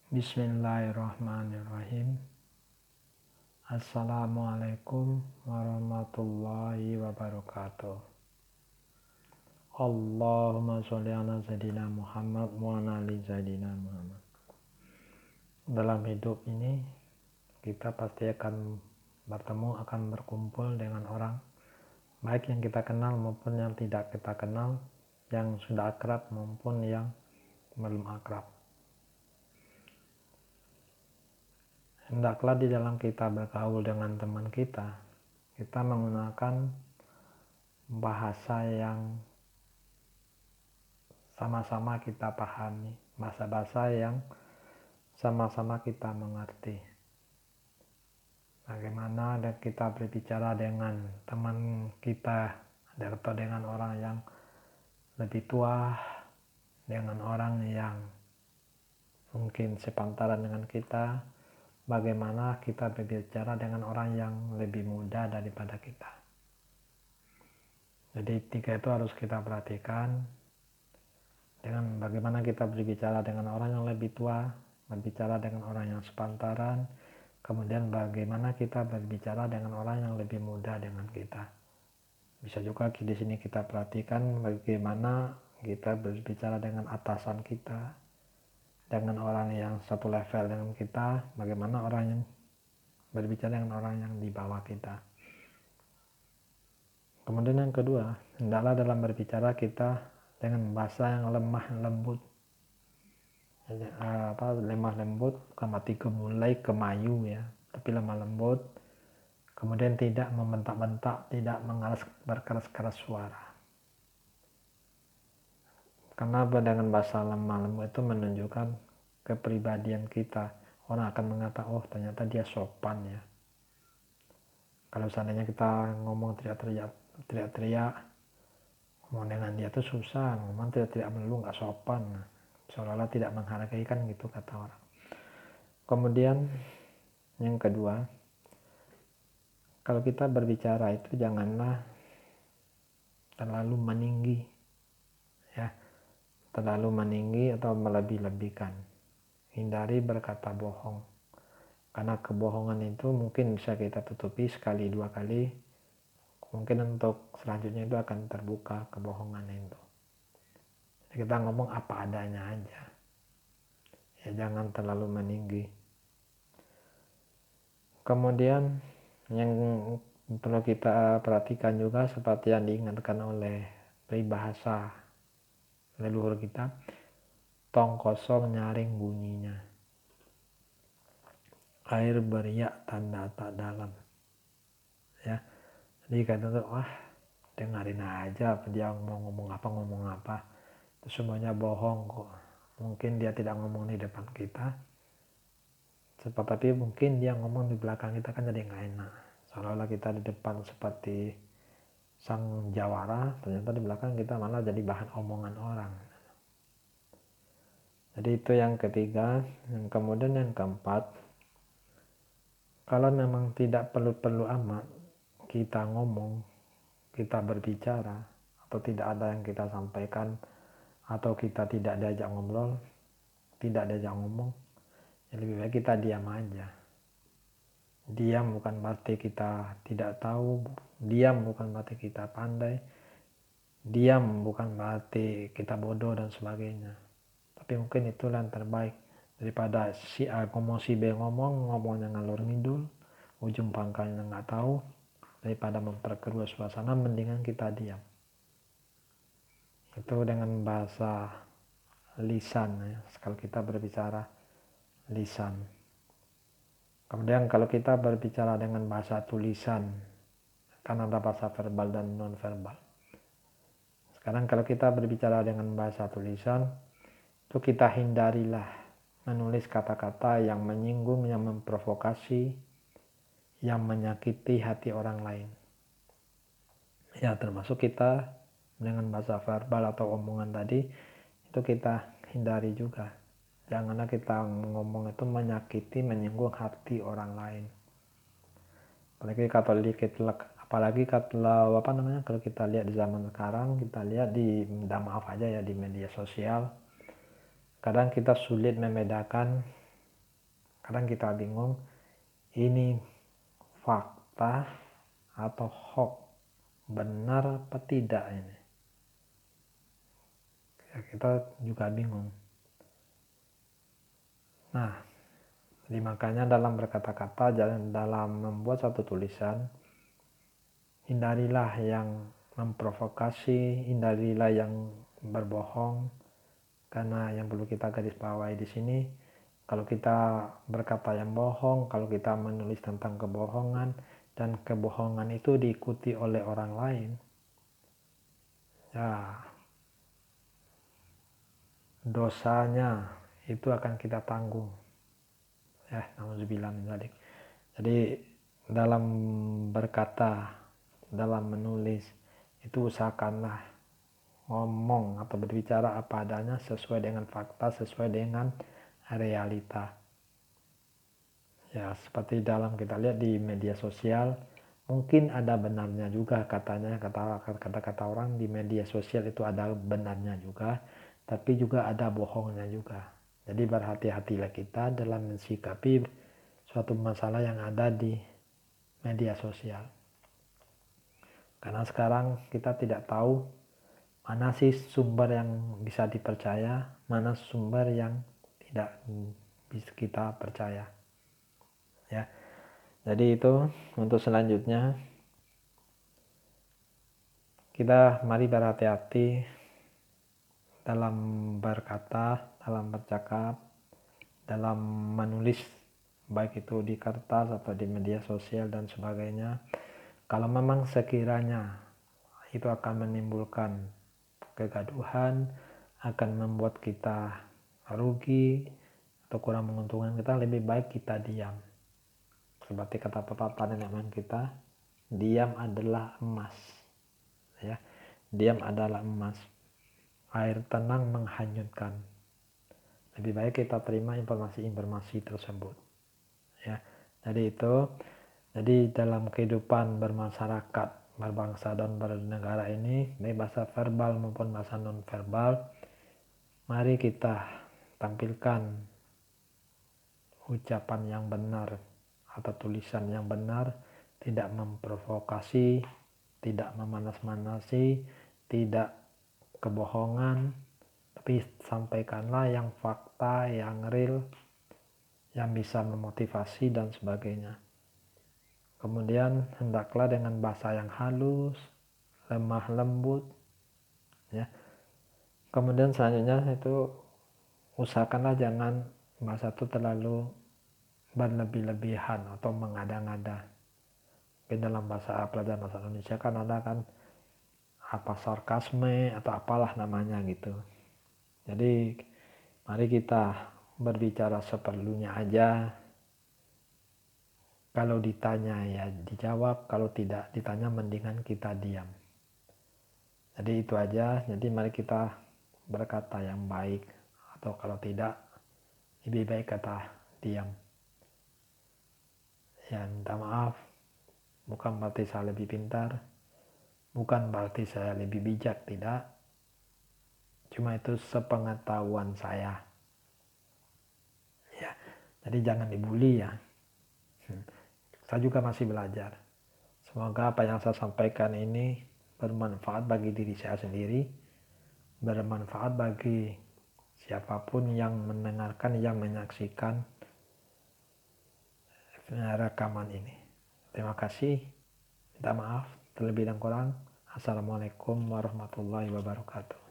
Bismillahirrahmanirrahim. Assalamualaikum warahmatullahi wabarakatuh. Allahumma sholli ala Sayyidina Muhammad wa ala ali Sayyidina Muhammad. Dalam hidup ini kita pasti akan bertemu, akan berkumpul dengan orang baik yang kita kenal maupun yang tidak kita kenal, yang sudah akrab maupun yang belum akrab. Hendaklah di dalam kita bergaul dengan teman kita menggunakan bahasa yang sama-sama kita pahami, bahasa-bahasa yang sama-sama kita mengerti. Bagaimana kita berbicara dengan teman kita atau dengan orang yang lebih tua, dengan orang yang mungkin sepantaran dengan kita, bagaimana kita berbicara dengan orang yang lebih muda daripada kita. Jadi tiga itu harus kita perhatikan, dengan bagaimana kita berbicara dengan orang yang lebih tua, berbicara dengan orang yang sepantaran, kemudian bagaimana kita berbicara dengan orang yang lebih muda dengan kita. Bisa juga di sini kita perhatikan bagaimana kita berbicara dengan atasan kita, dengan orang yang satu level dengan kita, bagaimana orang yang berbicara dengan orang yang di bawah kita. Kemudian yang kedua, hendaklah dalam berbicara kita dengan bahasa yang lemah lembut. Lemah lembut bukan berarti gemulai kemayu ya, tapi lemah lembut. Kemudian tidak membentak-bentak, tidak berkeras-keras suara. Karena dengan bahasa lemah lembut itu menunjukkan kepribadian kita. Orang akan mengatakan, oh ternyata dia sopan ya. Kalau seandainya kita ngomong teriak-teriak, ngomong dengan dia itu susah, ngomong teriak-teriak melulu nggak sopan, seolah-olah tidak menghargai kan gitu kata orang. Kemudian yang kedua, kalau kita berbicara itu janganlah terlalu meninggi ya, terlalu meninggi atau melebih-lebihkan. Hindari berkata bohong, karena kebohongan itu mungkin bisa kita tutupi sekali dua kali, mungkin untuk selanjutnya itu akan terbuka kebohongan itu. Kita ngomong apa adanya aja ya, jangan terlalu meninggi. Kemudian yang perlu kita perhatikan juga seperti yang diingatkan oleh peribahasa leluhur kita, tong kosong nyaring bunyinya, air beriak tanda tak dalam ya. Jadi kadang wah dengerin aja dia ngomong apa, itu semuanya bohong kok. Mungkin dia tidak ngomong di depan kita, tapi mungkin dia ngomong di belakang kita kan jadi nggak enak, seolah-olah kita di depan seperti sang jawara, ternyata di belakang kita malah jadi bahan omongan orang. Jadi itu yang ketiga. Yang kemudian yang keempat, kalau memang tidak perlu-perlu amat kita ngomong, kita berbicara, atau tidak ada yang kita sampaikan, atau kita tidak diajak ngobrol, tidak diajak ngomong, ya lebih baik kita diam aja. Diam bukan berarti kita tidak tahu, diam bukan berarti kita pandai, diam bukan berarti kita bodoh dan sebagainya. Tapi mungkin itulah yang terbaik daripada si A ngomong si B ngomongnya ngalor ngidul, ujung pangkalnya nggak tahu. Daripada memperkeruh suasana, mendingan kita diam. Itu dengan bahasa lisan ya, kalau kita berbicara lisan. Kemudian kalau kita berbicara dengan bahasa tulisan, kan ada bahasa verbal dan non verbal. Sekarang kalau kita berbicara dengan bahasa tulisan, itu kita hindarilah menulis kata-kata yang menyinggung, yang memprovokasi, yang menyakiti hati orang lain. Ya termasuk kita dengan bahasa verbal atau omongan tadi, itu kita hindari juga. Janganlah kita ngomong itu menyakiti, menyinggung hati orang lain. Apalagi kalau kalau kita lihat di zaman sekarang, kita lihat minta maaf aja ya, di media sosial, kadang kita sulit membedakan Kadang kita bingung, ini fakta atau hoax, benar apa tidak ini. Ya, kita juga bingung. Nah, jadi makanya dalam berkata-kata, dalam membuat satu tulisan, hindarilah yang memprovokasi, hindarilah yang berbohong, karena yang perlu kita garis bawahi di sini, kalau kita berkata yang bohong, kalau kita menulis tentang kebohongan, dan kebohongan itu diikuti oleh orang lain, ya dosanya itu akan kita tanggung. Ya, nauzubillah min dzalik. Jadi dalam berkata, dalam menulis, itu usahakanlah ngomong atau berbicara apa adanya sesuai dengan fakta, sesuai dengan realita. Ya, seperti dalam kita lihat di media sosial, mungkin ada benarnya juga katanya, kata-kata orang di media sosial itu ada benarnya juga, tapi juga ada bohongnya juga. Jadi berhati-hatilah kita dalam mensikapi suatu masalah yang ada di media sosial. Karena sekarang kita tidak tahu mana sih sumber yang bisa dipercaya, mana sumber yang tidak bisa kita percaya. Ya. Jadi itu untuk selanjutnya kita mari berhati-hati dalam berkata, dalam bercakap, dalam menulis, baik itu di kertas atau di media sosial dan sebagainya. Kalau memang sekiranya itu akan menimbulkan kegaduhan, akan membuat kita rugi atau kurang menguntungkan kita, lebih baik kita diam. Seperti kata pepatah nenek moyang kita, diam adalah emas. Ya, diam adalah emas. Air tenang menghanyutkan. Lebih baik kita terima informasi-informasi tersebut. Ya, jadi itu. Jadi dalam kehidupan bermasyarakat, berbangsa dan bernegara ini, baik bahasa verbal maupun bahasa non verbal, mari kita tampilkan ucapan yang benar atau tulisan yang benar, tidak memprovokasi, tidak memanas-manasi, tidak kebohongan, tapi sampaikanlah yang fakta, yang real, yang bisa memotivasi dan sebagainya. Kemudian hendaklah dengan bahasa yang halus, lemah lembut, ya. Kemudian selanjutnya itu usahakanlah jangan bahasa itu terlalu berlebih-lebihan atau mengada-ngada. Dalam bahasa pelajaran bahasa Indonesia kan ada kan apa sarkasme atau apalah namanya gitu. Jadi mari kita berbicara seperlunya aja. Kalau ditanya ya dijawab, kalau tidak ditanya mendingan kita diam. Jadi itu aja. Jadi mari kita berkata yang baik, atau kalau tidak lebih baik kata diam. Ya, minta maaf, bukan berarti saya lebih pintar, bukan berarti saya lebih bijak, tidak. Cuma itu sepengetahuan saya. Ya, jadi jangan dibully ya. Saya juga masih belajar. Semoga apa yang saya sampaikan ini bermanfaat bagi diri saya sendiri, bermanfaat bagi siapapun yang mendengarkan, yang menyaksikan rekaman ini. Terima kasih. Minta maaf terlebih dan kurang. Assalamualaikum warahmatullahi wabarakatuh.